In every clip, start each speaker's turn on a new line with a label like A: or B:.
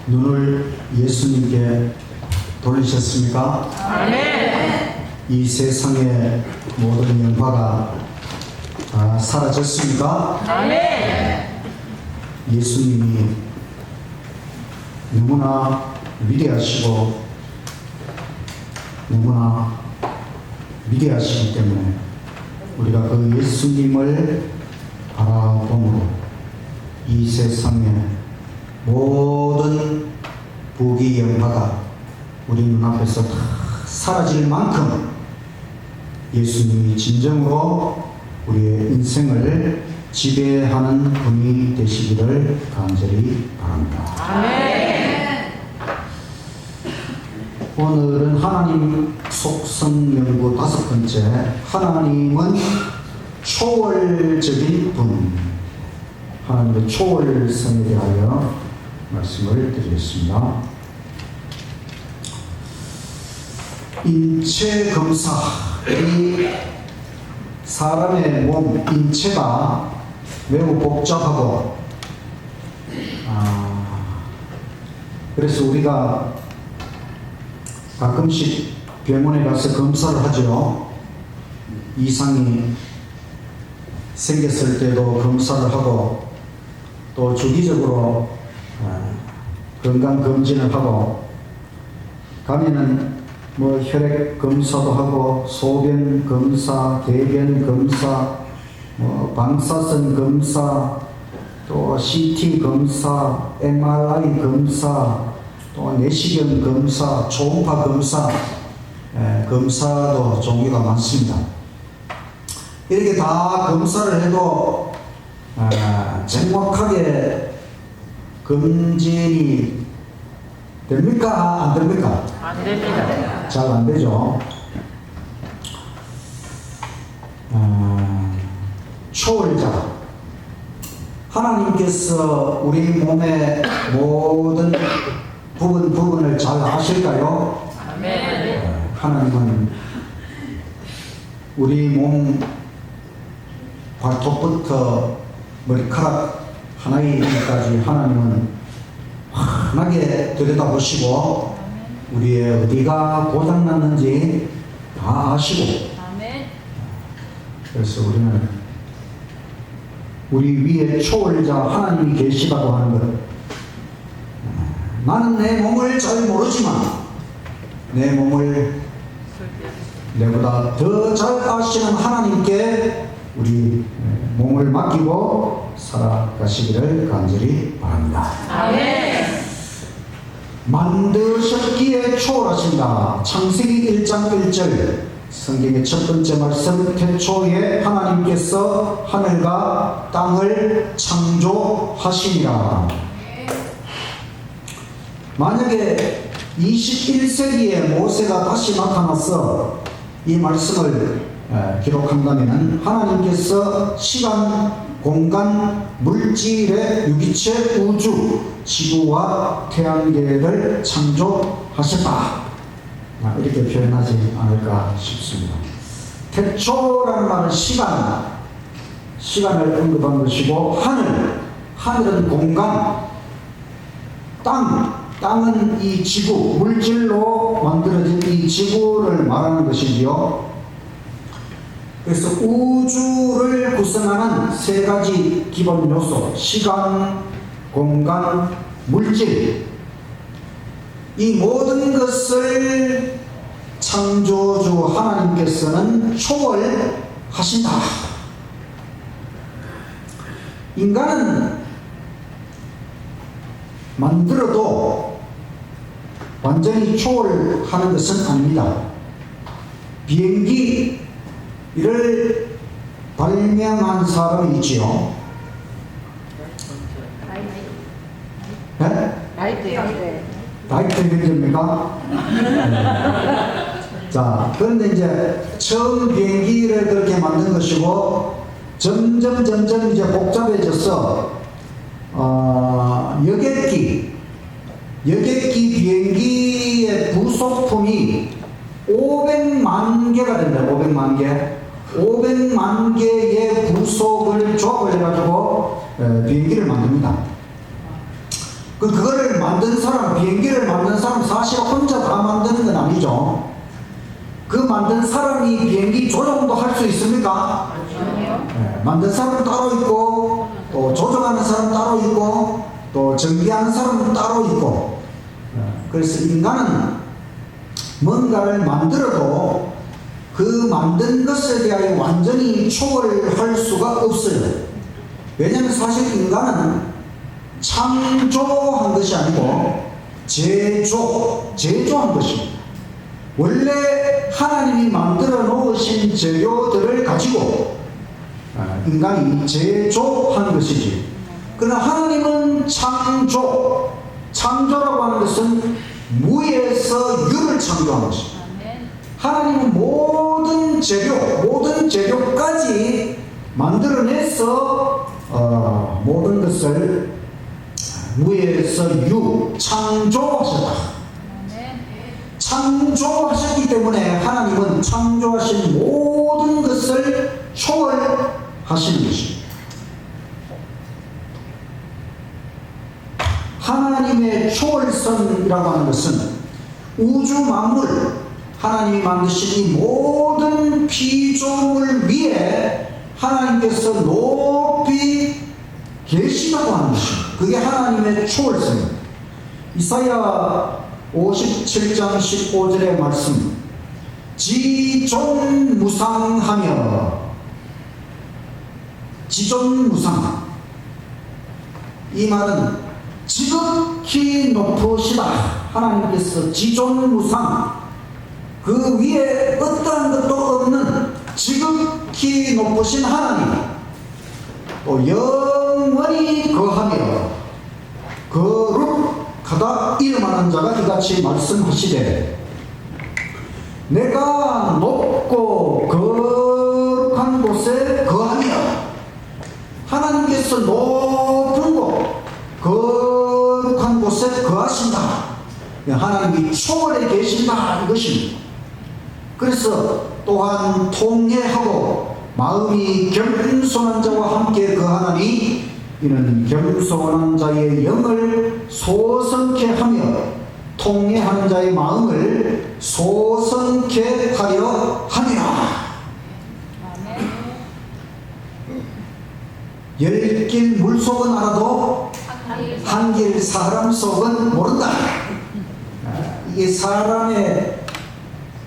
A: 눈을 예수님께 돌리셨습니까?
B: 아멘.
A: 이 세상의 모든 영화가 사라졌습니까?
B: 아멘.
A: 예수님이 너무나 위대하시고 너무나 위대하시기 때문에 우리가 그 예수님을 바라봄으로 이 세상의 모든 부귀 영화가 우리 눈앞에서 다 사라질 만큼 예수님이 진정으로 우리의 인생을 지배하는 분이 되시기를 간절히 바랍니다.
B: 아멘.
A: 오늘은 하나님 속성 연구 5번째, 하나님은 초월적인 분, 하나님의 초월성에 대하여 말씀을 드리겠습니다. 인체 검사, 이 사람의 몸, 인체가 매우 복잡하고 그래서 우리가 가끔씩 병원에 가서 검사를 하죠. 이상이 생겼을 때도 검사를 하고 또 주기적으로 건강검진을 하고 가면은 뭐 혈액 검사도 하고 소변 검사, 대변 검사, 뭐 방사선 검사, 또 CT 검사, MRI 검사, 또 내시경 검사, 초음파 검사, 검사도 종류가 많습니다. 이렇게 다 검사를 해도 정확하게 검진이 됩니까? 안 됩니까?
B: 안 됩니다.
A: 잘 안 되죠. 초월자, 하나님께서 우리 몸의 모든 부분을 잘 아실까요?
B: 아멘.
A: 하나님은 우리 몸 발톱부터 머리카락 하나에까지 하나님은 환하게 들여다보시고 우리의 어디가 고장났는지 다 아시고, 그래서 우리는 우리 위에 초월자 하나님이 계시다고 하는 것, 나는 내 몸을 잘 모르지만 내 몸을 내보다 더 잘 아시는 하나님께 우리 몸을 맡기고 살아가시기를 간절히 바랍니다.
B: 아멘.
A: 만드셨기에 초월하신다. 창세기 1장 1절 성경의 첫 번째 말씀, 태초에 하나님께서 하늘과 땅을 창조하시니라. 만약에 21세기에 모세가 다시 나타나서 이 말씀을 기록한다면 하나님께서 시간, 공간, 물질의 유기체, 우주, 지구와 태양계를 창조하셨다, 이렇게 표현하지 않을까 싶습니다. 태초라는 말은 시간을 언급한 것이고, 하늘은 공간, 땅은 이 지구, 물질로 만들어진 이 지구를 말하는 것이지요. 그래서 우주를 구성하는 3가지 기본 요소, 시간, 공간, 물질, 이 모든 것을 창조주 하나님께서는 초월하신다. 인간은 만들어도 완전히 초월하는 것은 아닙니다. 비행기를 발명한 사람이 있지요. 네? 라이트 경제입니까? 자, 그런데 이제 처음 비행기를 그렇게 만든 것이고, 점점 이제 복잡해져서 여객기 비행기의 부속품이 500만 개가 된다. 500만 개. 500만 개의 부속을 조합을 해가지고 비행기를 만듭니다. 그거를 만든 사람, 비행기를 만든 사람 사실 혼자 다 만드는 건 아니죠. 그 만든 사람이 비행기 조종도 할 수 있습니까? 네, 만든 사람 따로 있고, 또 조종하는 사람 따로 있고, 또 전기하는 사람은 따로 있고. 그래서 인간은 뭔가를 만들어도 그 만든 것에 대하여 완전히 초월할 수가 없어요. 왜냐하면 사실 인간은 창조한 것이 아니고 제조한 것입니다. 원래 하나님이 만들어 놓으신 재료들을 가지고 인간이 제조한 것이지. 그러나 하나님은 창조라고 하는 것은 무에서 유를 창조한 것입니다. 하나님은 모든 재료까지 만들어내서 모든 것을 무에서 유 창조하셨다. 창조하셨기 때문에 하나님은 창조하신 모든 것을 초월하시는 것입니다. 하나님의 초월성이라고 하는 것은 우주 만물, 하나님이 만드신 이 모든 피조물 위에 하나님께서 높이 계시다고 하는 것입니다. 그게 하나님의 초월성입니다. 이사야 57장 15절의 말씀, 지존무상하며, 지존무상, 이 말은 지극히 높으시다. 하나님께서 지존무상, 그 위에 어떠한 것도 없는 지극히 높으신 하나님, 또 영원히 거하며 거룩하다 이름하는 자가 이같이 말씀하시되, 내가 높고 거룩한 곳에 거하며, 하나님께서 높은 곳, 거룩한 곳에 거하신다. 하나님이 초월에 계신다 이것입니다. 그래서 또한 통회하고 마음이 겸손한 자와 함께 거하나니 이는 겸손한 자의 영을 소성케 하며 통회하는 자의 마음을 소성케 하려 함이라. 열 길 물속은 알아도 한 길 사람 속은 모른다. 이게 사람의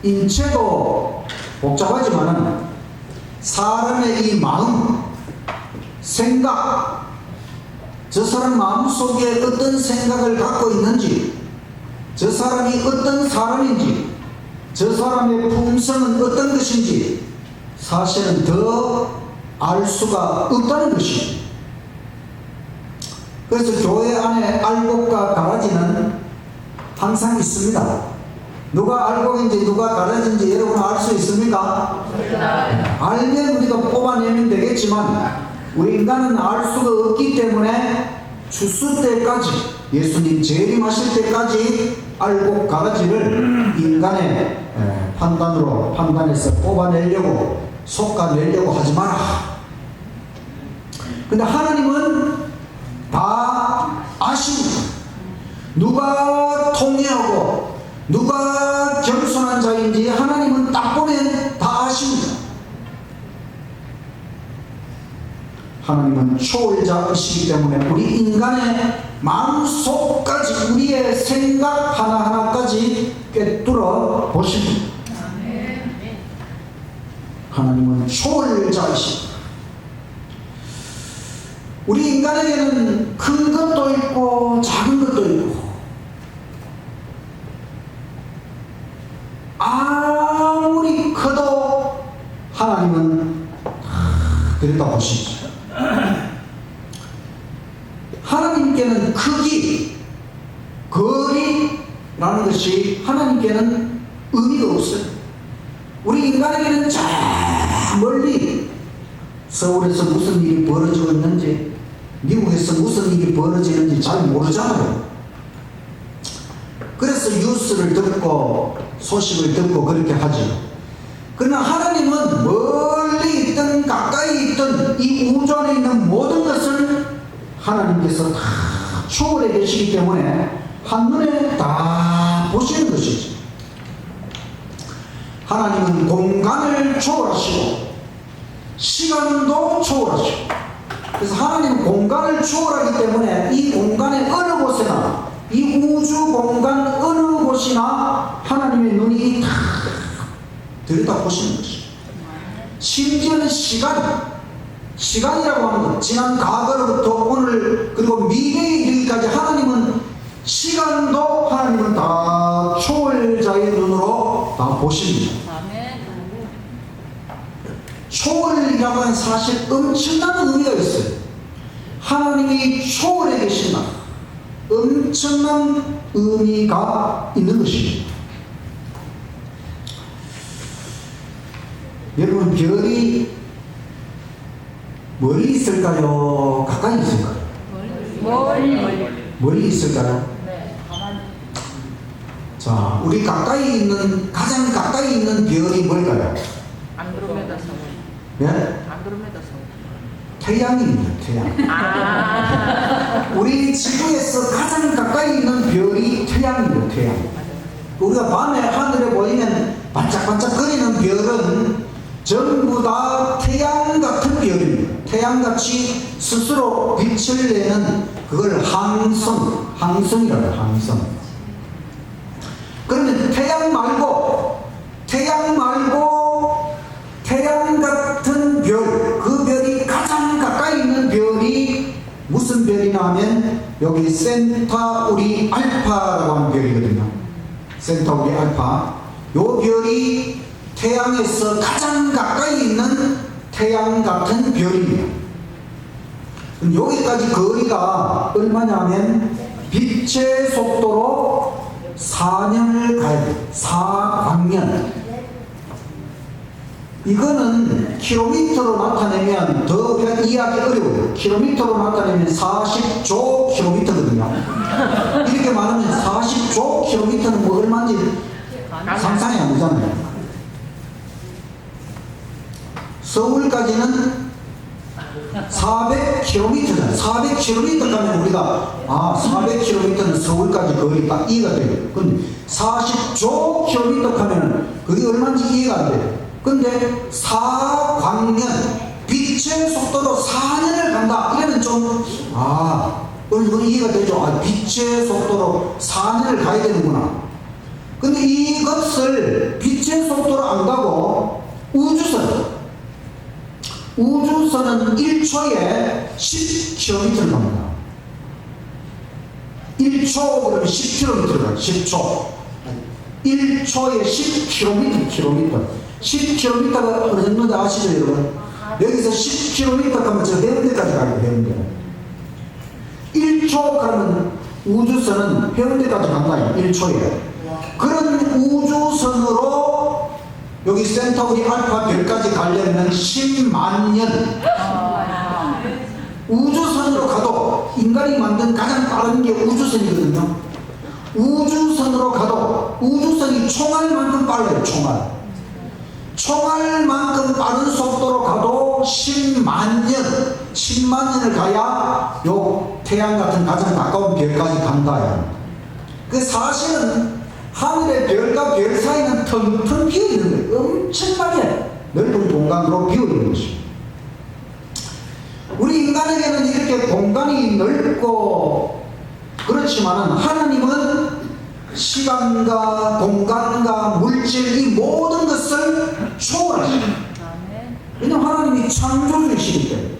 A: 인체도 복잡하지만 사람의 이 마음, 생각, 저 사람 마음속에 어떤 생각을 갖고 있는지, 저 사람이 어떤 사람인지, 저 사람의 품성은 어떤 것인지 사실은 더 알 수가 없다는 것입니다. 그래서 교회 안에 알곡과 가라지는 항상 있습니다. 누가 알곡인지 누가 가라지인지 여러분 알 수 있습니까? 알면 우리가 뽑아내면 되겠지만 우리 인간은 알 수가 없기 때문에 추수 때까지, 예수님 재림하실 때까지 알곡 가라지를 인간의 판단으로 판단해서 뽑아내려고 솎아내려고 하지 마라. 근데 하나님은 다 아십니다. 누가 통회하고 누가 겸손한 자인지 하나님은 딱 보면 다 아십니다. 하나님은 초월자이시기 때문에 우리 인간의 마음속까지, 우리의 생각 하나하나까지 꿰뚫어 보십니다. 하나님은 초월자이십니다. 우리 인간에게는 큰 것도 있고 작은 것도 있고, 아무리 커도 하나님은 들여다보시죠. 하나님께는 크기, 거리라는 것이 하나님께는 의미가 없어요. 우리 인간에게는 저 멀리 서울에서 무슨 일이 벌어지고 있는지, 미국에서 무슨 일이 벌어지는지 잘 모르잖아요. 그래서 뉴스를 듣고 소식을 듣고 그렇게 하죠. 그러나 하나님은 멀리 있든 가까이 있든 이 우주 안에 있는 모든 것을 하나님께서 다 초월해 계시기 때문에 한눈에 다 보시는 것이지. 하나님은 공간을 초월하시고 시간도 초월하시고, 그래서 하나님은 공간을 초월하기 때문에 이 공간의 어느 곳에나, 이 우주 공간 어느 곳이나 하나님의 눈이 다 들여다보시는 것이죠. 심지어는 시간이라고 하는 것, 지난 과거로부터 오늘 그리고 미래에 이르기까지 하나님은 시간도 하나님은 다 초월자의 눈으로 다 보십니다. 초월이라고 하는 사실 엄청난 의미가 있어요. 하나님이 초월해 계신다. 엄청난 의미가 있는 것입니다. 여러분, 별이 멀리 있을까요? 가까이 있을까요? 멀리 있을까요? 자, 우리 가장 가까이 있는 별이 뭘까요?
B: 안드로메다 성.
A: 예?
B: 안드로메다 성.
A: 태양입니다. 태양. 우리 지구에서 가장 가까이 있는 별이 태양입니다. 태양. 우리가 밤에 하늘에 보이는 반짝반짝거리는 별은 전부 다 태양 같은 별입니다. 태양같이 스스로 빛을 내는 그걸 항성이라고 해요. 항성. 그러면 태양 같은 별, 그 별이 가장 가까이 있는 별이 무슨 별이냐 하면 여기 센타우리 알파라고 하는 별이거든요. 센타우리 알파. 요 별이 태양에서 가장 가까이 있는 태양 같은 별입니다. 그럼 여기까지 거리가 얼마냐면 빛의 속도로 4년을 가야 돼요. 4광년. 이거는 킬로미터로 나타내면 더 우리가 이해하기 어려워요. 킬로미터로 나타내면 40조 킬로미터거든요. 이렇게 말하면 40조 킬로미터는 뭐 얼마인지 상상이 안 되잖아요. 서울까지는 400km잖아요. 400km 가면 우리가 400km는 서울까지 거리가 이해가 돼요. 근데 40조 킬로미터 가면 그게 얼마인지 이해가 안 돼요. 근데 4광년, 빛의 속도로 4년을 간다. 이러면 좀 얼른 이해가 되죠. 빛의 속도로 4년을 가야 되는구나. 근데 이것을 빛의 속도로 안 가고 우주선은 1초에 10km를 갑니다. 1초 그러면 10km를 가요. 10초. 1초에 10km. 10km가 어느 정도인지 아시죠, 여러분? 여기서 10km 가면 저 해운대까지 가요, 해운대. 1초 가면 우주선은 해운대까지 간다, 1초에. 그런 우주선으로 여기 센타우리 알파 별까지 가려면 10만 년. 우주선으로 가도 인간이 만든 가장 빠른 게 우주선이거든요. 우주선으로 가도 우주선이 총알만큼 빨라요. 총알만큼 빠른 속도로 가도 10만 년을 가야 요 태양 같은 가장 가까운 별까지 간다. 그 사실은 하늘의 별과 별 사이는 텅텅 비어있는 거예요. 엄청나게 넓은 공간으로 비어있는 것입니다. 우리 인간에게는 이렇게 공간이 넓고 그렇지만 하나님은 시간과 공간과 물질 이 모든 것을 초월하십니다. 왜냐하면 하나님이 창조주이시기 때문에.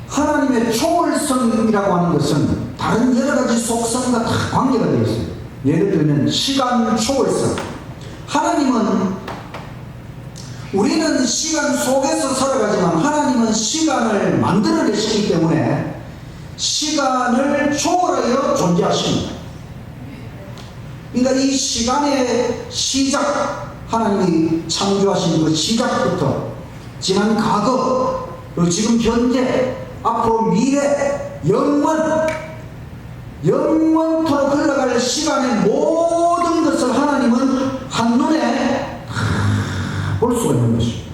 A: 하나님의 초월성이라고 하는 것은 다른 여러 가지 속성과 다 관계가 되어 있어요. 예를 들면 시간 초월성. 우리는 시간 속에서 살아가지만 하나님은 시간을 만들어내시기 때문에 시간을 초월하여 존재하십니다. 그러니까 이 시간의 시작, 하나님이 창조하신 그 시작부터 지난 과거, 그리고 지금 현재, 앞으로 미래, 영원토록 흘러갈 시간의 모든 것을 하나님은 한눈에 볼 수가 있는 것입니다.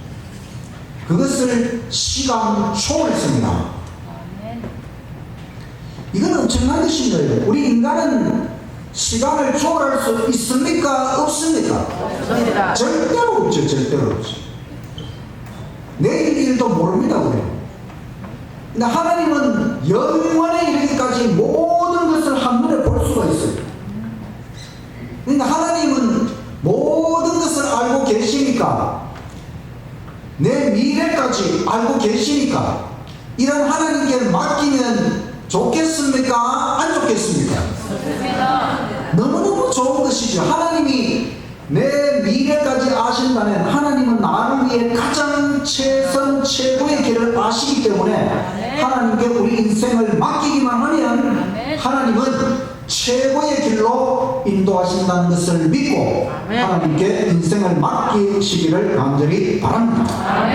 A: 그것을 시간 초월성이다. 엄청난 것인 거예요. 우리 인간은 시간을 초월할 수 있습니까? 없습니까?
B: 없습니다.
A: 절대로 없죠. 절대로 없죠. 내일 일도 모릅니다. 우리. 근데 하나님은 영원에 이르기까지 모든 것을 한눈에 볼 수가 있어요. 그러니까 하나님은 모든 것을 알고 계시니까, 내 미래까지 알고 계시니까 이런 하나님께 맡기면 좋겠습니까? 안 좋겠습니까? 너무너무 좋은 것이죠. 하나님이 내 미래까지 아신다면 하나님은 나를 위해 가장 최선 최고의 길을 아시기 때문에 하나님께 우리 인생을 맡기기만 하면 하나님은 최고의 길로 인도하신다는 것을 믿고 하나님께 인생을 맡기시기를 간절히 바랍니다.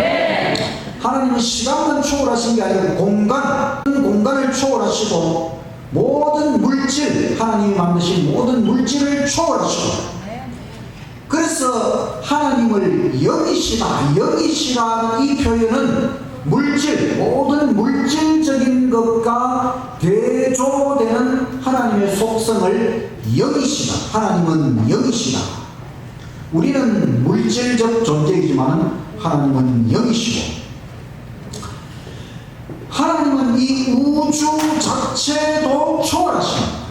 A: 하나님은 시간만 초월하신 게 아니라 공간을 초월하시고 모든 물질, 하나님이 만드신 모든 물질을 초월하시고, 그래서 하나님을 여기시라는 이 표현은 모든 물질적인 것과 대조되는 하나님의 속성을 여기시다. 하나님은 여기시다. 우리는 물질적 존재이지만 하나님은 여기시고, 하나님은 이 우주 자체도 초월하십니다.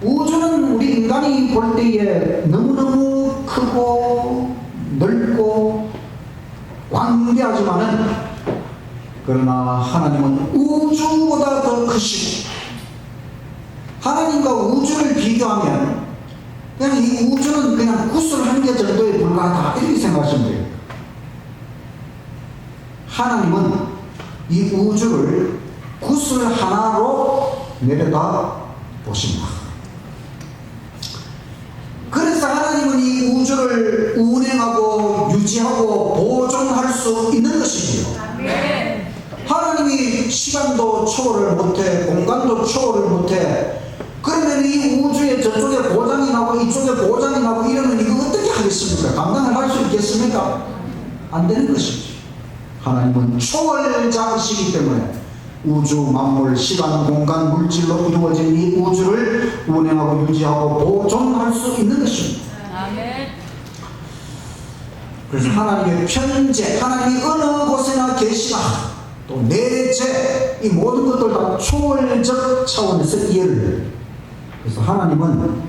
A: 우주는 우리 인간이 볼 때에 너무너무 크고 넓고 광대하지만은, 그러나 하나님은 우주보다 더 크시고, 하나님과 우주를 비교하면 그냥 이 우주는 그냥 구슬 한 개 정도에 불과하다, 이렇게 생각하시면 돼요. 하나님은 이 우주를 구슬 하나로 내려다 보십니다. 그래서 하나님은 이 우주를 운행하고 유지하고 보존할 수 있는 것이지요. 하나님이 시간도 초월을 못해, 공간도 초월을 못해. 그러면 이 우주에 저쪽에 고장이 나고 이쪽에 고장이 나고 이러면 이거 어떻게 하겠습니까? 감당을 할 수 있겠습니까? 안 되는 것이죠. 하나님은 초월자이시기 때문에 우주 만물, 시간, 공간, 물질로 이루어진 이 우주를 운행하고 유지하고 보존할 수 있는 것입니다. 그래서 하나님의 편재, 하나님이 어느 곳에나 계시나, 또 내재, 이 모든 것들 다 초월적 차원에서 이해를 해요. 그래서 하나님은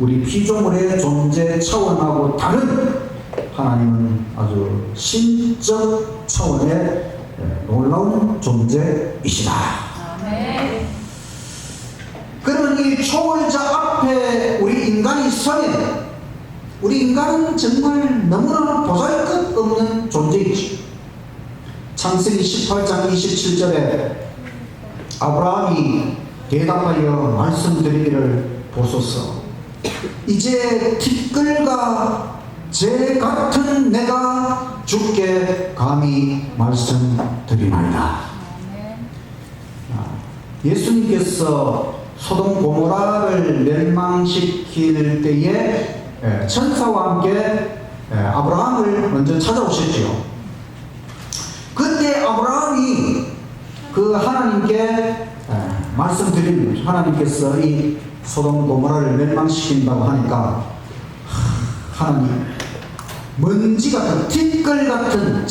A: 우리 피조물의 존재 차원하고 다른, 하나님은 아주 신적 차원의 놀라운 존재이시다. 그러면 이 초월자 앞에 우리 인간이 서면, 우리 인간은 정말 너무나 보잘것없는 존재이지. 창세기 18장 27절에 아브라함이 대답하여 말씀드리기를 보소서. 이제 티끌과 재 같은 내가 주께 감히 말씀드리나이다. 예수님께서 소돔 고모라를 멸망시킬 때에 천사와 함께 아브라함을 먼저 찾아오셨지요. 그때 아브라함이 그 하나님께 말씀드린, 하나님께서 이 소돔 고모라를 멸망시킨다고 하니까 하나님, 먼지 같은, 티끌 같은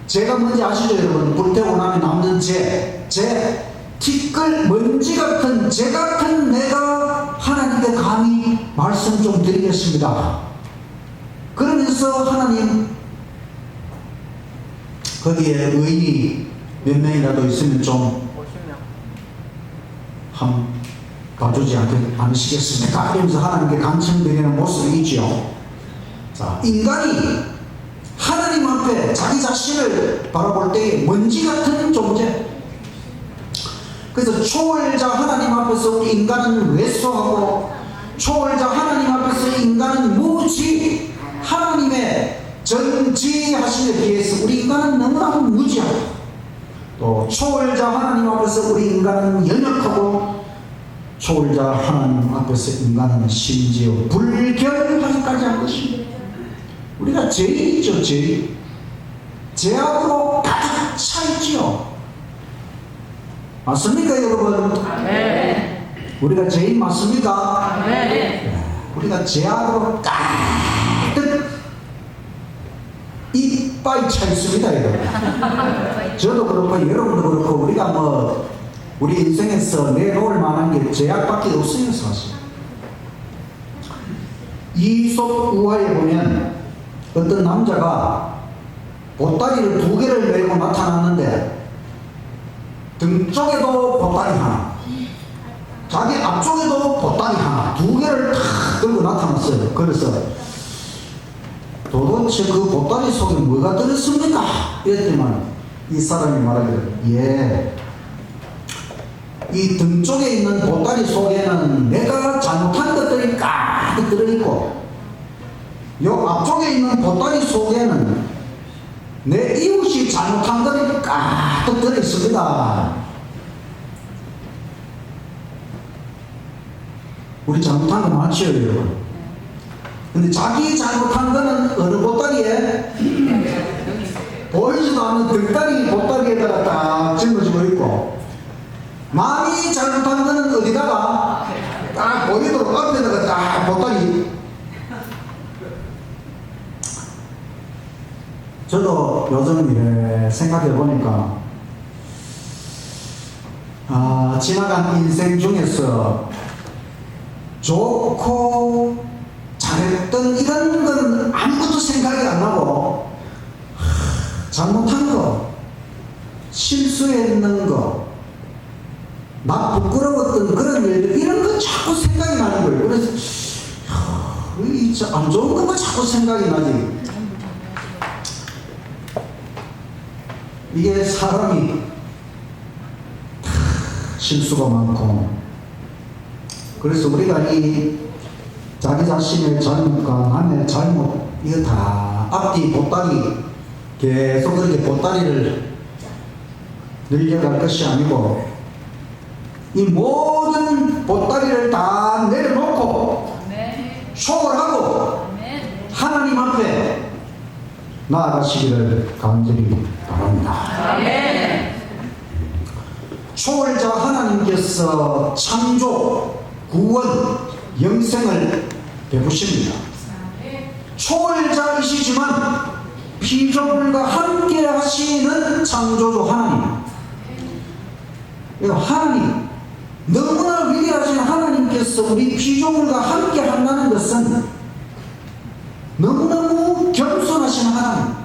A: 재가 뭔지 아시죠 여러분? 불태우고 나면 남는 재, 티끌, 먼지 같은 재 같은 내가 하나님께 감히 말씀 좀 드리겠습니다. 그러면서 하나님, 거기에 의인이 몇 명이라도 있으면 좀
B: 50명.
A: 한 봐주지 않으시겠습니까? 이러면서 하나님께 간청드리는 모습이지요. 자, 인간이 하나님 앞에 자기 자신을 바라볼 때 먼지 같은 존재. 그래서 초월자 하나님 앞에서 우리 인간은 왜소하고, 초월자 하나님 앞에서 인간은 무지. 하나님의 전지하심에 비해서 우리 인간은 너무나 무지하고, 또 초월자 하나님 앞에서 우리 인간은 연약하고, 초월자 하나님 앞에서 인간은 심지어 불결하기까지 한 것입니다. 우리가 죄인이죠. 죄악으로 가득 차 있지요. 맞습니까 여러분?
B: 아멘.
A: 우리가 죄인 맞습니까?
B: 아멘.
A: 우리가 죄악으로 가득 이빨 차 있습니다 여러분. 저도 그렇고 여러분도 그렇고 우리가 뭐 우리 인생에서 내놓을 만한 게 죄악밖에 없어요 사실. 이솝 우화에 보면 어떤 남자가 보따리를 2개를 메고 나타났는데 등 쪽에도 보따리 하나, 자기 앞쪽에도 보따리 하나, 2개를 탁 들고 나타났어요. 그래서 도대체 그 보따리 속에 뭐가 들었습니까? 이랬더니만 이 사람이 말하기를 예, 이 등 쪽에 있는 보따리 속에는 내가 잘못한 것들이 가득 들어있고 요 앞쪽에 있는 보따리 속에는 내 이웃이 잘못한 것들이 가득 들어있습니다. 우리 잘못한 거 많죠 여러분. 근데 자기 잘못한 거는 어느 보따리에? 보이지도 않는 등다리 보따리에다가 딱 짊어지고 있고, 남이 잘못한 거는 어디다가 딱 보이도록 앞에다가 딱 보따리. 저도 요즘 이래 생각해 보니까 지나간 인생 중에서 좋고 잘했던 이런 건 아무것도 생각이 안 나고 잘못한 거, 실수했는 거, 막 부끄러웠던 그런 일들, 이런 거 자꾸 생각이 나는 거예요. 그래서 이 안 좋은 것만 자꾸 생각이 나지. 이게 사람이 실수가 많고, 그래서 우리가 이 자기 자신의 잘못과 남의 잘못, 이거 다 앞뒤 보따리, 계속 그렇게 보따리를 늘려갈 것이 아니고 이 모든 보따리를 다 내려놓고 초월하고 하나님 앞에 나아가시기를 간절히 바랍니다. 초월자 하나님께서 창조, 구원, 영생을 베푸십니다. 초월자이시지만 피조물과 함께 하시는 창조주 하나님. 하나님, 너무나 위대하신 하나님께서 우리 피조물과 함께 한다는 것은 너무너무 겸손하신 하나님.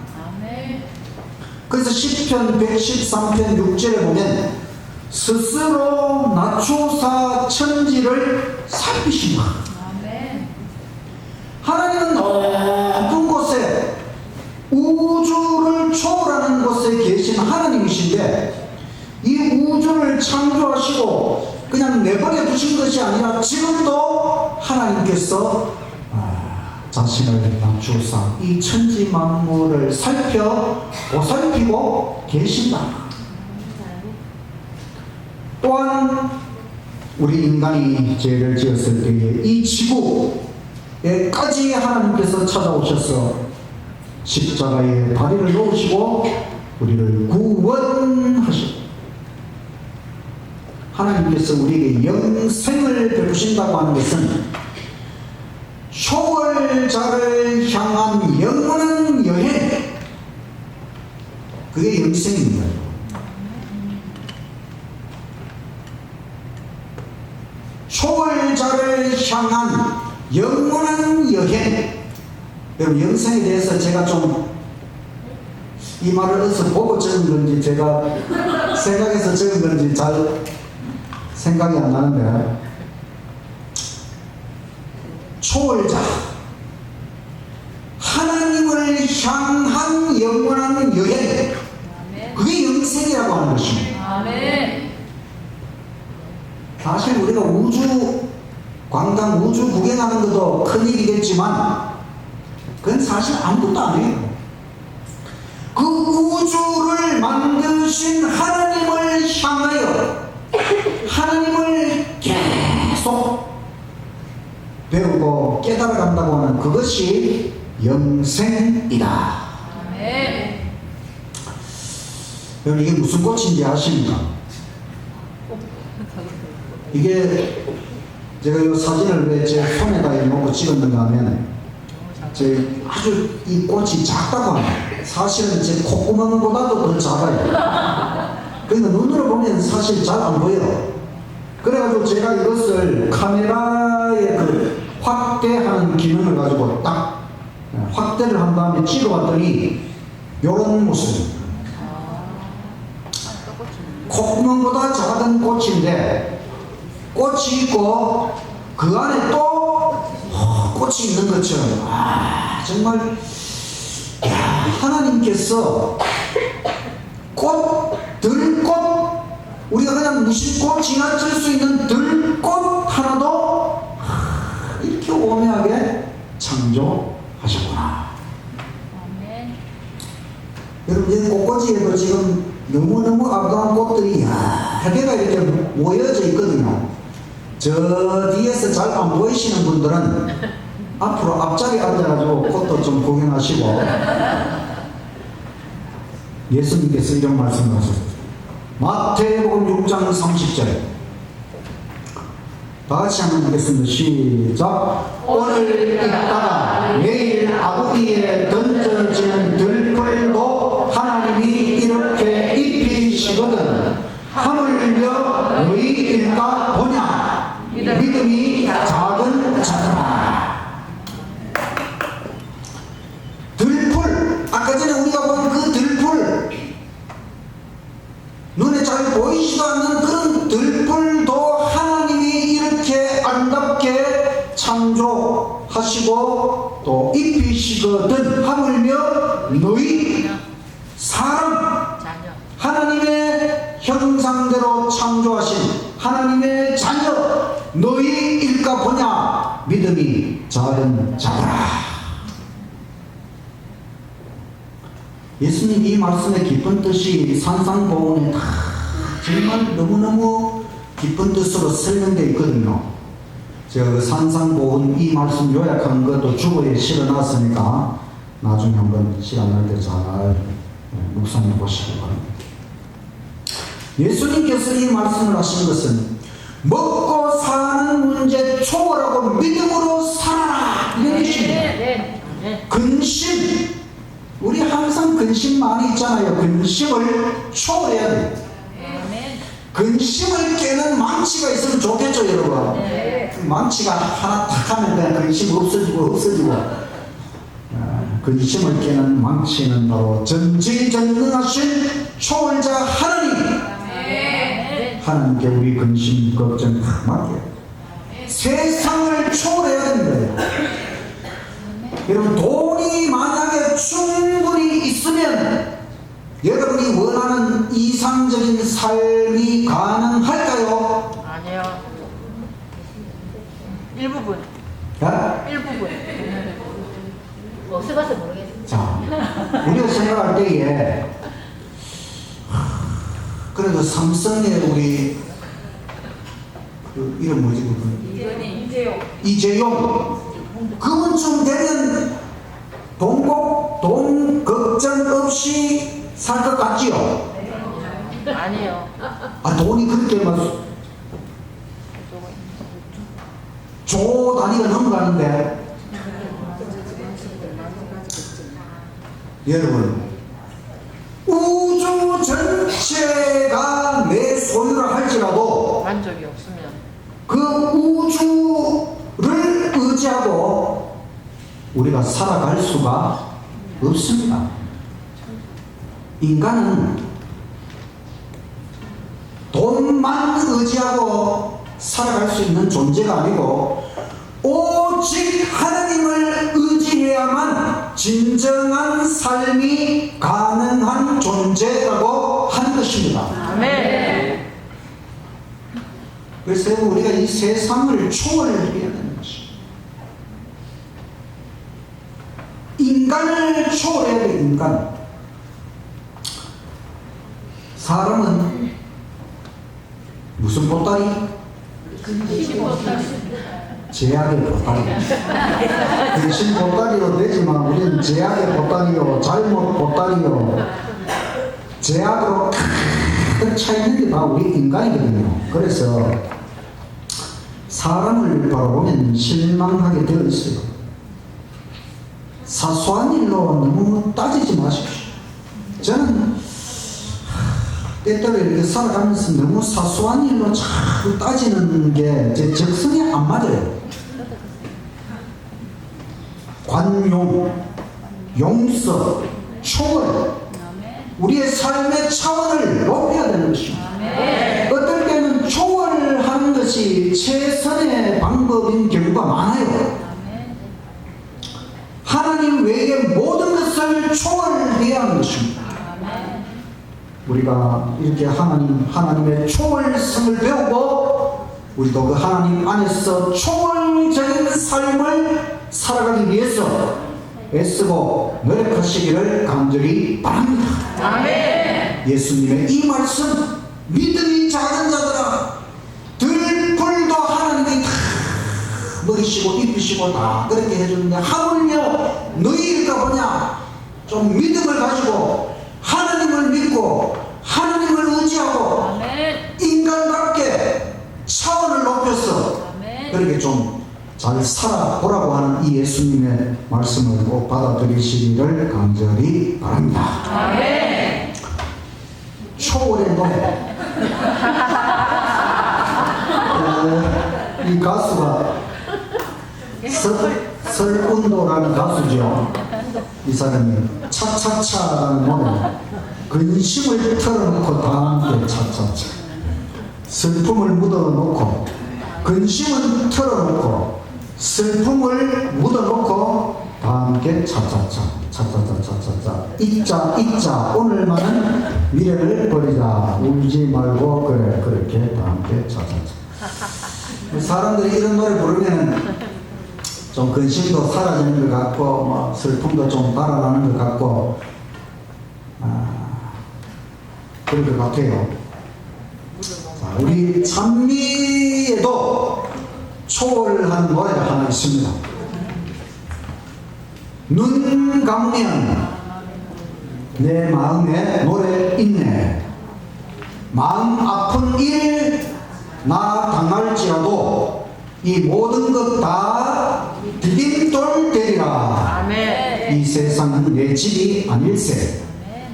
A: 그래서 시편 113편 6절에 보면 스스로 낮추사 천지를 살피신다. 하나님은 높은 곳에 우주를 초월하는 곳에 계신 하나님이신데, 이 우주를 창조하시고 그냥 내버려 두신 것이 아니라 지금도 하나님께서 자신을 낮추사 이 천지 만물을 보살피고 계신다. 또한 우리 인간이 죄를 지었을 때에 이 지구에까지 하나님께서 찾아오셔서 십자가에 다리를 놓으시고 우리를 구원하시고, 하나님께서 우리에게 영생을 베푸신다고 하는 것은 초월자를 향한 영원한 여행, 그게 영생입니다. 초월자를 향한 영원한 여행. 여러분, 영생에 대해서 제가 좀 이 말을 어디서 보고 적은 건지 제가 생각해서 적은 건지 잘 생각이 안 나는데, 초월자, 하나님을 향한 영원한 여행, 그게 영생이라고 하는 것입니다. 사실 우리가 우주 관광, 우주 구경하는 것도 큰일이겠지만 그건 사실 아무것도 아니에요. 그 우주를 만드신 하나님을 향하여 하나님을 계속 배우고 깨달아간다고 하는 그것이 영생이다. 여러분, 이게 무슨 꽃인지 아십니까? 이게 제가 이 사진을 왜 제 손에다 놓고 찍었는가 하면 제 아주 이 꽃이 작다고 합니다. 사실은 제 콧구멍보다도 더 작아요. 그러니까 눈으로 보면 사실 잘 안 보여요. 그래가지고 제가 이것을 카메라에 그 확대하는 기능을 가지고 딱 확대를 한 다음에 찍어봤더니 이런 모습입니다. 콧구멍보다 작은 꽃인데 꽃이 있고 그 안에 또 꽃이 있는 것처럼 정말 하나님께서 들꽃 우리가 그냥 무심코 지나칠 수 있는 들꽃 하나도 이렇게 오묘하게 창조하셨구나. 여러분 이 꽃꽂이에도 지금 너무너무 아름다운 꽃들이 여기가 이렇게 모여져 있거든요. 저 뒤에서 잘 안 보이시는 분들은 앞으로 앞자리에 앉아가지고 꽃도 좀 구경하시고. 예수님께서 이런 말씀을 하셨어요. 마태복음 6장 30절 다 같이 한번 보겠습니다. 시작. 오늘 있다가 내일 아구이에 던져지는 들풀도 하나님이 이렇게 입히시거든 하물며 너희일까 보냐 믿음이 작은 자들아. 들풀, 아까 전에 우리가 본 그 들풀, 눈에 잘 보이지도 않는 그런 들풀도 하나님이 이렇게 아름답게 창조하시고 또 입히시거든 하물며 너희 사람, 하나님의 형상대로 창조하신 하나님의 자녀 너희일까 보냐 믿음이 작은 자들아. 예수님 이 말씀의 깊은 뜻이 산상보훈에 다 정말 너무너무 깊은 뜻으로 설명되어 있거든요. 제가 그 산상보훈 이 말씀 요약하는 것도 주보에 실어놨으니까 나중에 한번 시간 날 때 잘 묵상해 보시기 바랍니다. 예수님께서 이 말씀을 하신 것은 먹고 사는 문제 초월하고 믿음으로 살아라 이런 뜻입니다. 근심, 우리 항상 근심 많이 있잖아요. 근심을 초월해야 돼요. 근심을 깨는 망치가 있으면 좋겠죠, 여러분. 망치가 하나 탁 하면 그냥 근심 없어지고 근심을 깨는 망치는 바로 전지전능하신 초월자 하나님. 하나님께 우리 근심 걱정 다 맡겨요. 세상을 초월해야 됩니다. 여러분 돈이 만약에 충분히 있으면 여러분이 원하는 이상적인 삶이 가능할까요?
B: 아니요. 일부분.
A: 자,
B: 일부분.
C: 없어봐서 모르겠어요.
A: 자, 우리가 생각할 때에 그래도 삼성의 우리 그 이름 뭐지 그분? 이재용 그분쯤 되면 돈 걱정 없이 살 것 같지요?
B: 아니요.
A: 돈이 그렇게 막 조 단위가 넘어가는데 여러분 우주 전체가 내 소유라 할지라도
B: 만족이 없으면
A: 그 우주를 의지하고 우리가 살아갈 수가 없습니다. 인간은 돈만 의지하고 살아갈 수 있는 존재가 아니고 오직 하나님을 의지해야만 진정한 삶이 가능한 존재라고 하는 것입니다.
B: 아멘.
A: 그래서 우리가 이 세상을 초월해야 되는 것입니다. 인간을 초월해야 돼, 인간. 사람은 무슨 보따리? 제약의 보따리. 근심 보따리로 되지만 우리는 제약의 보따리요, 잘못 보따리요, 제약으로 가득 차 있는 게 다 우리 인간이거든요. 그래서 사람을 바라보면 실망하게 되어 있어요. 사소한 일로 너무 따지지 마십시오. 저는 때때로 이렇게 살아가면서 너무 사소한 일로 자꾸 따지는 게 제 적성에 안 맞아요. 관용, 용서, 초월, 우리의 삶의 차원을 높여야 되는 것입니다. 어떨 때는 초월하는 것이 최선의 방법인 경우가 많아요. 하나님 외에 모든 것을 초월해야 하는 것입니다. 우리가 이렇게 하나님의 초월성을 배우고 우리도 그 하나님 안에서 초월적인 삶을 살아가기 위해서 애쓰고 노력하시기를 간절히 바랍니다.
B: 아멘.
A: 예수님의 이 말씀, 믿음이 작은 자들아 들풀도 하나님이 다 먹이시고 입히시고 다 그렇게 해주는데 하물며 너희일까 보냐. 좀 믿음을 가지고 하나님을 믿고 하나님을 의지하고 인간답게 차원을 높여서 그렇게 좀 잘 살아보라고 하는 이 예수님의 말씀을 꼭 받아들이시기를 간절히 바랍니다.
B: 아멘.
A: 초월의 노래. 이 가수가 설운도라는 가수죠. 이 사람이 차차차라는 노래. 근심을 털어놓고 다 함께 차차차. 슬픔을 묻어놓고 근심을 털어놓고 슬픔을 묻어놓고 다 함께 차차차 차차차차차차 잊자 오늘만은 미래를 버리자 울지 말고 그래 그렇게 다 함께 차차차. 사람들이 이런 노래 부르면 좀 근심도 사라지는 것 같고 뭐 슬픔도 좀 달아나는 것 같고 그럴 것 같아요. 자, 우리 찬미에도 초월한 노래가 하나 있습니다. 눈 감으면 내 마음에 노래 있네. 마음 아픈 일 나 당할지라도 이 모든 것 다 디딤돌 되리라.
B: 아멘.
A: 이 세상은 내 집이 아닐세.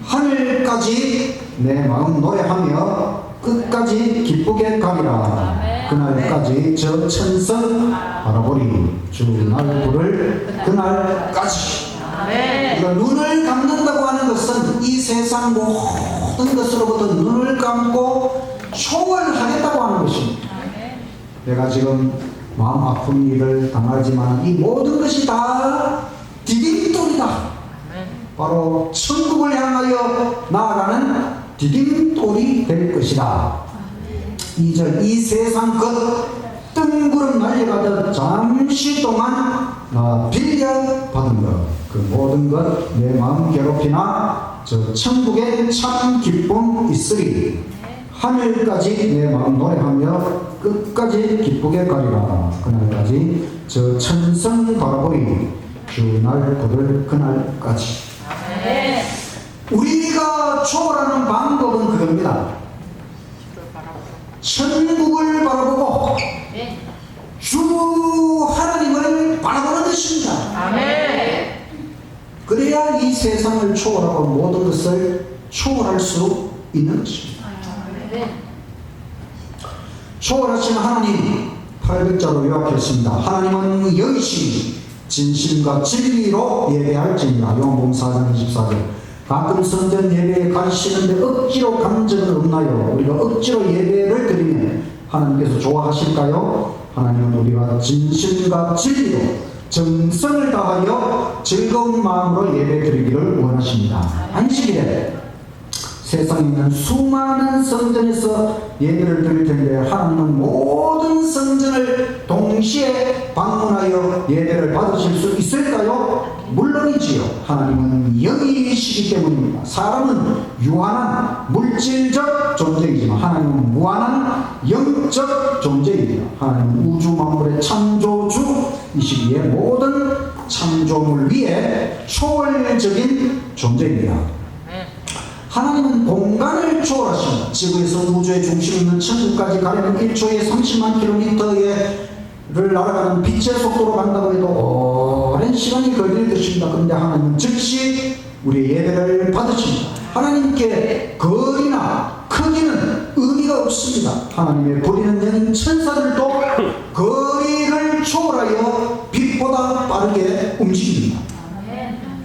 A: 하늘까지 내 마음 노래하며 끝까지 기쁘게 가리라. 그날까지 저 천성 바라보리. 주 날 부를 그날까지. 우리가 눈을 감는다고 하는 것은 이 세상 모든 것으로부터 눈을 감고 초월하겠다고 하는 것입니다. 내가 지금 마음 아픈 일을 당하지만 이 모든 것이 다 디딤돌이다. 바로 천국을 향하여 나아가는 디딤돌이 될 것이다. 2절 이 세상 것 뜬구름 날려가듯 잠시 동안 나 빌려받은 것 그 모든 것 내 마음 괴롭히나 저 천국에 참 기쁨 있으리. 하늘까지 내 마음 노래하며 끝까지 기쁘게 가리라. 그날까지 저 천성 바라보리. 주 날 부를 그날까지. 우리가 초월하는 방법은 그겁니다. 천국을 바라보고 주 하나님을 바라보는 것입니다.
B: 아멘.
A: 그래야 이 세상을 초월하고 모든 것을 초월할 수 있는 것입니다. 초월하신 하나님 800자로 요약했습니다. 하나님은 영이시니 진심과 진리로 예배할지니라. 요한복음 4장 24절. 가끔 성전 예배에 가시는데 억지로 간 적은 없나요? 우리가 억지로 예배를 드리면 하나님께서 좋아하실까요? 하나님은 우리가 진심과 진리로 정성을 다하여 즐거운 마음으로 예배 드리기를 원하십니다. 안식일에 세상에 있는 수많은 성전에서 예배를 드릴 텐데 하나님은 모든 성전을 동시에 방문하여 예배를 받으실 수 있을까요? 물론이지요. 하나님은 영이시기 때문입니다. 사람은 유한한 물질적 존재이지만 하나님은 무한한 영적 존재입니다. 하나님은 우주 만물의 창조주이시기에 모든 창조물 위에 초월적인 존재입니다. 하나님은 공간을 초월하십니다. 지구에서 우주의 중심 있는 천국까지 가려면 1초에 30만 킬로미터를 날아가는 빛의 속도로 간다고 해도 오랜 시간이 걸릴 것입니다. 그런데 하나님은 즉시 우리의 예배를 받으십니다. 하나님께 거리나 크기는 의미가 없습니다. 하나님의 부리는 영인 천사들도 거리를 초월하여 빛보다 빠르게 움직입니다.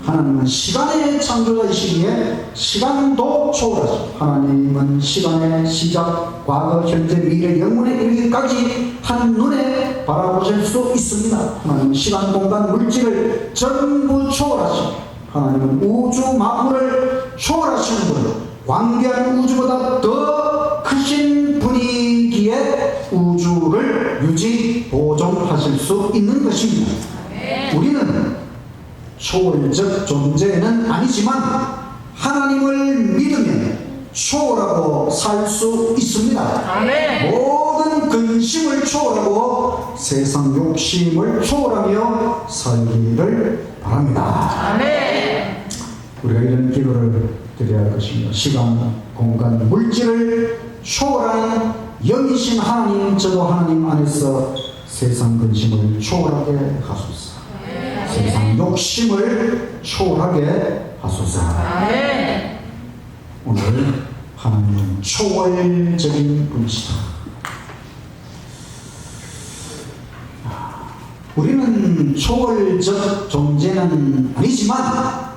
A: 하나님은 시간의 창조자이시기에 시간도 초월하십니다. 하나님은 시간의 시작, 과거, 현재, 미래, 영원에 이르기까지 한눈에 바라보실 수 있습니다. 하나님은 시간, 공간, 물질을 전부 초월하십니다. 하나님은 우주 만물을 초월하시는 분, 광대한 우주보다 더 크신 분이기에 우주를 유지, 보존하실 수 있는 것입니다. 우리는 초월적 존재는 아니지만 하나님을 믿으면 초월하고 살 수 있습니다.
B: 아멘.
A: 모든 근심을 초월하고 세상 욕심을 초월하며 살기를 바랍니다.
B: 아멘.
A: 우리가 이런 기도를 드려야 할 것입니다. 시간, 공간, 물질을 초월한 영이신 하나님, 저도 하나님 안에서 세상 근심을 초월하게 하소서. 세상 욕심을 초월하게 하소서.
B: 아멘.
A: 오늘 하나님은 초월적인 분이시다. 우리는 초월적 존재는 아니지만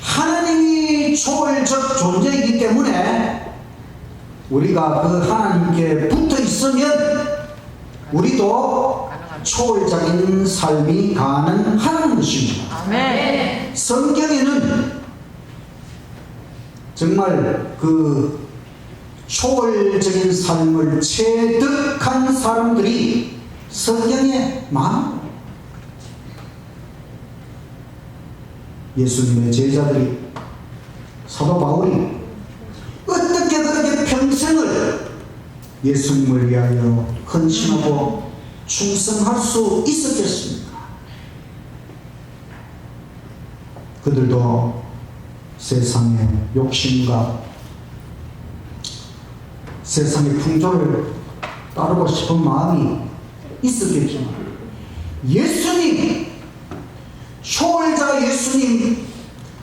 A: 하나님이 초월적 존재이기 때문에 우리가 그 하나님께 붙어 있으면 우리도 초월적인 삶이 가능한 것입니다.
B: 아멘.
A: 성경에는 정말 그 초월적인 삶을 체득한 사람들이 성경에 많아요. 예수님의 제자들이, 사도 바울이 어떻게 그렇게 평생을 예수님을 위하여 헌신하고 충성할 수 있었겠습니까? 그들도 세상의 욕심과 세상의 풍조를 따르고 싶은 마음이 있었겠지만 예수님, 초월자 예수님,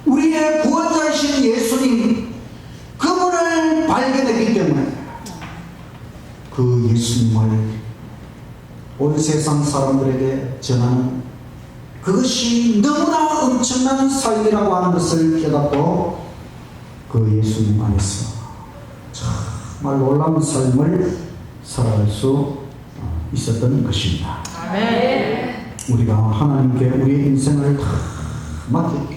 A: 우리의 구원자이신 예수님, 그분을 발견했기 때문에 그 예수님을 온 세상 사람들에게 전하는 그것이 너무나 엄청난 삶이라고 하는 것을 깨닫고 그 예수님 안에서 정말 놀라운 삶을 살아갈 수 있었던 것입니다.
B: 아멘.
A: 우리가 하나님께 우리의 인생을 다 맡기고,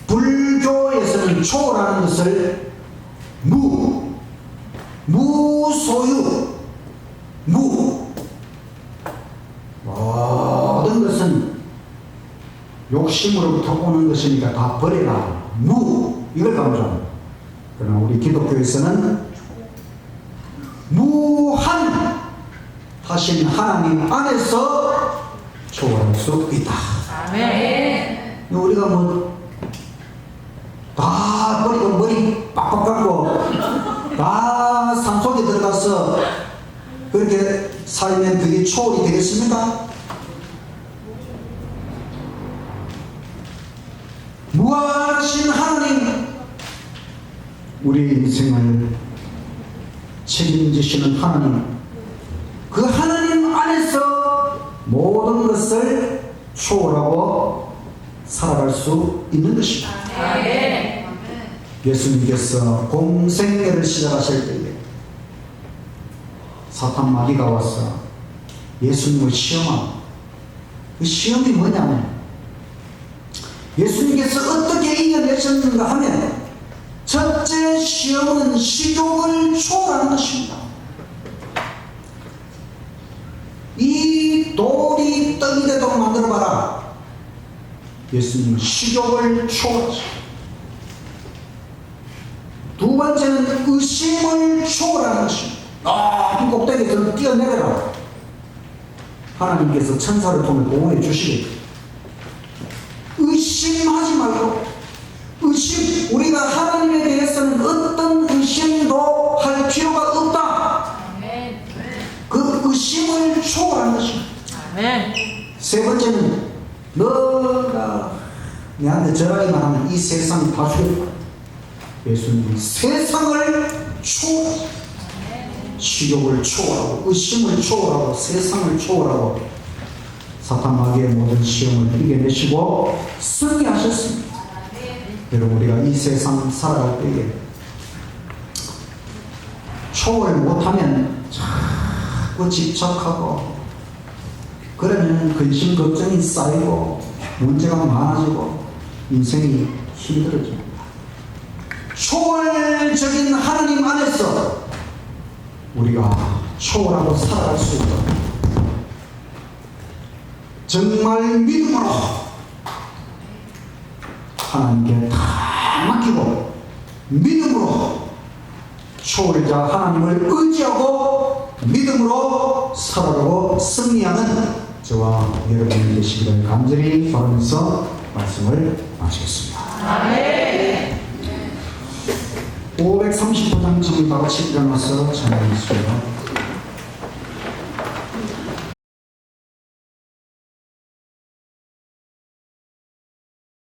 A: 불교에서는 초라는 것을 무소유, 모든 것은 욕심으로부터 오는 것이니까 다 버려라, 이걸 강조합니다. 그러나 우리 기독교에서는 무한 하신 하나님 안에서 초월할 수 있다.
B: 아멘.
A: 우리가 다 버리고 머리 빡빡 깎고 다 산속에 들어가서 그렇게 살면 그게 초월이 되겠습니까? 무한하신 하나님, 우리의 인생을 책임지시는 하나님, 그 하나님 안에서 모든 것을 초월하고 살아갈 수 있는 것입니다.
B: 아멘.
A: 예수님께서 공생애를 시작하실 때에 사탄 마귀가 와서 예수님을 시험합니다. 그 시험이 뭐냐면 예수님께서 어떻게 이겨내셨는가 하면 첫째 시험은 식욕을 초월하는 것입니다. 이 돌이 떡이 되도록 만들어봐라. 예수님은 식욕을 초월하십니다. 두 번째는 의심을 초월하는 것입니다. 이 꼭대기에서 뛰어내려라. 하나님께서 천사를 통해 보호해 주시겠다. 의심하지 말고 내한테 전하기만 하면 이 세상 다 죽였다. 예수님이 세상을 초월하고 식욕을 초월하고 의심을 초월하고 세상을 초월하고 사탄 마귀의 모든 시험을 이겨내시고 승리하셨습니다. 여러분 우리가 이 세상 살아갈 때에 초월 못하면 자꾸 집착하고 그러면 근심 걱정이 쌓이고 문제가 많아지고 인생이 힘들어집니다. 초월적인 하나님 안에서 우리가 초월하고 살아갈 수 있도록 정말 믿음으로 하나님께 다 맡기고 믿음으로 초월자 하나님을 의지하고 믿음으로 살아가고 승리하는 저와 여러분이 되시기를 간절히 바라면서 말씀을 마치겠습니다.
B: 아멘.
A: 535장 정리 다 같이 일어나서 찬양하겠습니다.